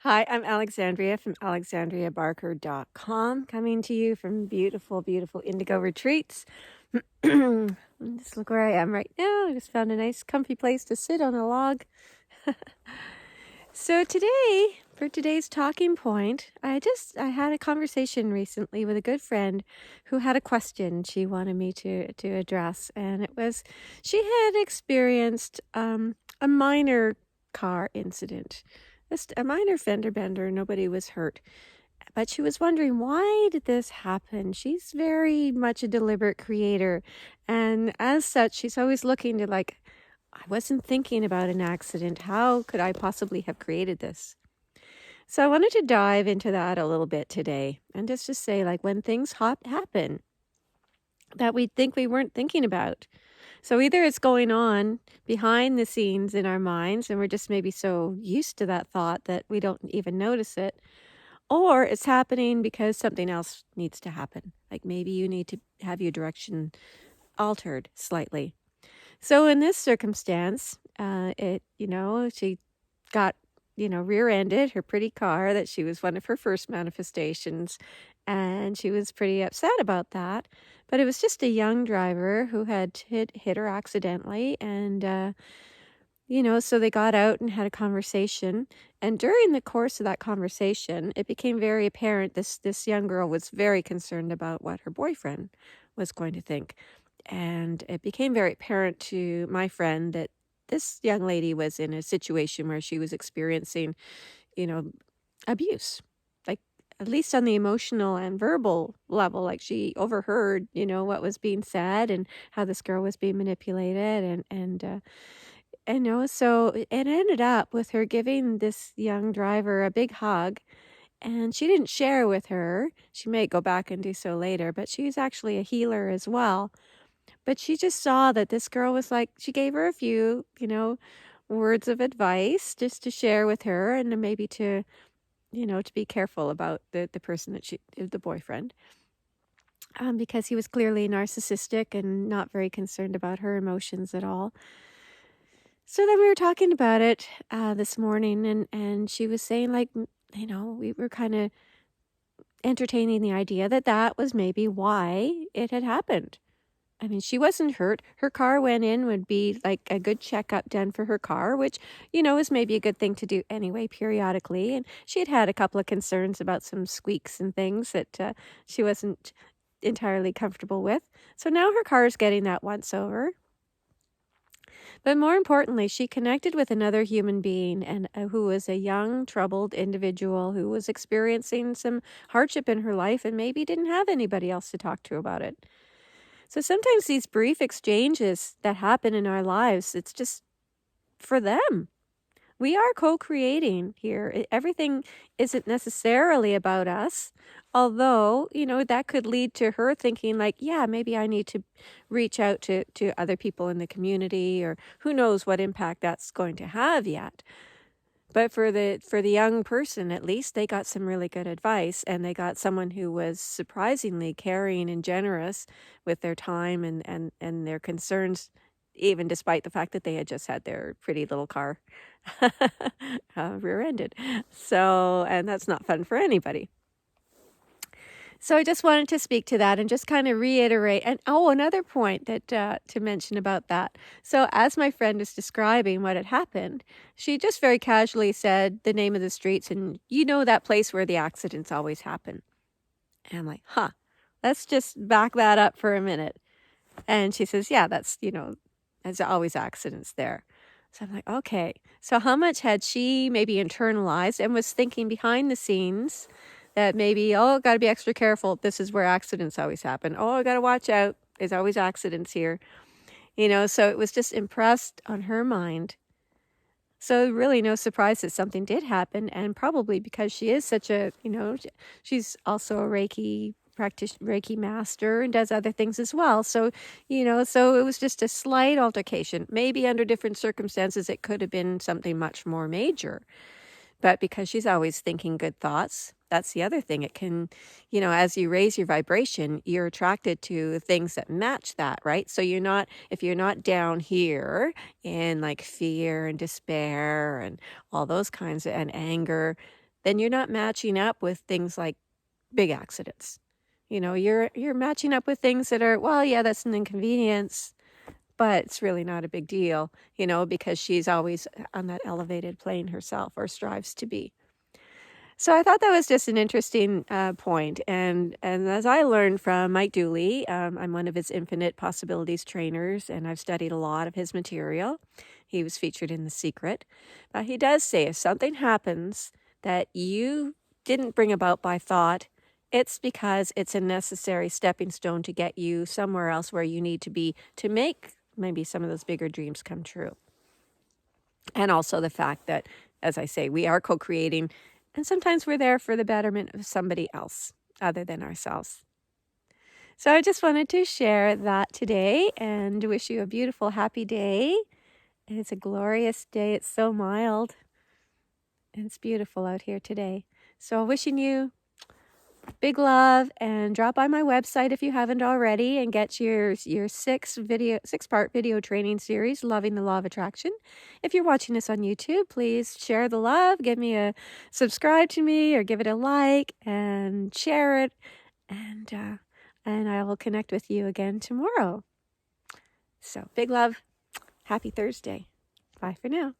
Hi, I'm Alexandria from alexandriabarker.com, coming to you from beautiful, beautiful Indigo Retreats. Just look where I am right now. I just found a nice, comfy place to sit on a log. So today, for today's talking point, I had a conversation recently with a good friend who had a question she wanted me to address, and it was she had experienced a minor car incident, just a minor fender bender. Nobody was hurt, but she was wondering, why did this happen? She's very much a deliberate creator, and as such, she's always looking to I wasn't thinking about an accident. How could I possibly have created this? So I wanted to dive into that a little bit today and just to say, like, when things happen that we think we weren't thinking about. So either it's going on behind the scenes in our minds and we're just maybe so used to that thought that we don't even notice it, or it's happening because something else needs to happen. Like maybe you need to have your direction altered slightly. So in this circumstance, she got, rear-ended her pretty car that she was one of her first manifestations, and she was pretty upset about that. But it was just a young driver who had hit her accidentally, and so they got out and had a conversation. And during the course of that conversation, it became very apparent this young girl was very concerned about what her boyfriend was going to think. And it became very apparent to my friend that this young lady was in a situation where she was experiencing, you know, abuse. Like, at least on the emotional and verbal level, like she overheard, what was being said and how this girl was being manipulated so it ended up with her giving this young driver a big hug, and she didn't share with her. She may go back and do so later, but she's actually a healer as well. But she just saw that this girl was like, she gave her a few, words of advice just to share with her and then maybe to be careful about the person the boyfriend, because he was clearly narcissistic and not very concerned about her emotions at all. So then we were talking about it this morning, and she was saying, like, we were kind of entertaining the idea that that was maybe why it had happened. I mean, she wasn't hurt. Her car went in, would be like a good checkup done for her car, which, is maybe a good thing to do anyway, periodically. And she had a couple of concerns about some squeaks and things that she wasn't entirely comfortable with. So now her car is getting that once over. But more importantly, she connected with another human being and who was a young, troubled individual who was experiencing some hardship in her life and maybe didn't have anybody else to talk to about it. So sometimes these brief exchanges that happen in our lives, it's just for them. We are co-creating here. Everything isn't necessarily about us, although, that could lead to her thinking like, yeah, maybe I need to reach out to other people in the community, or who knows what impact that's going to have yet. But for the young person, at least, they got some really good advice, and they got someone who was surprisingly caring and generous with their time and their concerns, even despite the fact that they had just had their pretty little car rear-ended. So, and that's not fun for anybody. So I just wanted to speak to that and just kind of reiterate. And another point that to mention about that. So as my friend is describing what had happened, she just very casually said the name of the streets, and that place where the accidents always happen. And I'm like, let's just back that up for a minute. And she says, yeah, that's, there's always accidents there. So I'm like, okay. So how much had she maybe internalized and was thinking behind the scenes that maybe, got to be extra careful. This is where accidents always happen. I got to watch out. There's always accidents here. So it was just impressed on her mind. So really no surprise that something did happen, and probably because she is such a, she's also a Reiki Reiki master and does other things as well. So, so it was just a slight altercation. Maybe under different circumstances, it could have been something much more major. But because she's always thinking good thoughts, that's the other thing. It can, as you raise your vibration, you're attracted to things that match that, right? So if you're not down here in like fear and despair and all those kinds and anger, then you're not matching up with things like big accidents. You know, you're matching up with things that are, well, yeah, that's an inconvenience, but it's really not a big deal, you know, because she's always on that elevated plane herself, or strives to be. So I thought that was just an interesting point. And as I learned from Mike Dooley, I'm one of his Infinite Possibilities trainers, and I've studied a lot of his material. He was featured in The Secret. But he does say if something happens that you didn't bring about by thought, it's because it's a necessary stepping stone to get you somewhere else where you need to be to make maybe some of those bigger dreams come true. And also the fact that, as I say, we are co-creating, and sometimes we're there for the betterment of somebody else other than ourselves. So I just wanted to share that today and wish you a beautiful, happy day. And it's a glorious day. It's so mild, and it's beautiful out here today. So wishing you big love, and drop by my website if you haven't already and get your 6-part video training series, Loving the Law of Attraction. If you're watching this on YouTube, please share the love, give me a subscribe to me, or give it a like and share it, and I will connect with you again tomorrow. So big love. Happy Thursday. Bye for now.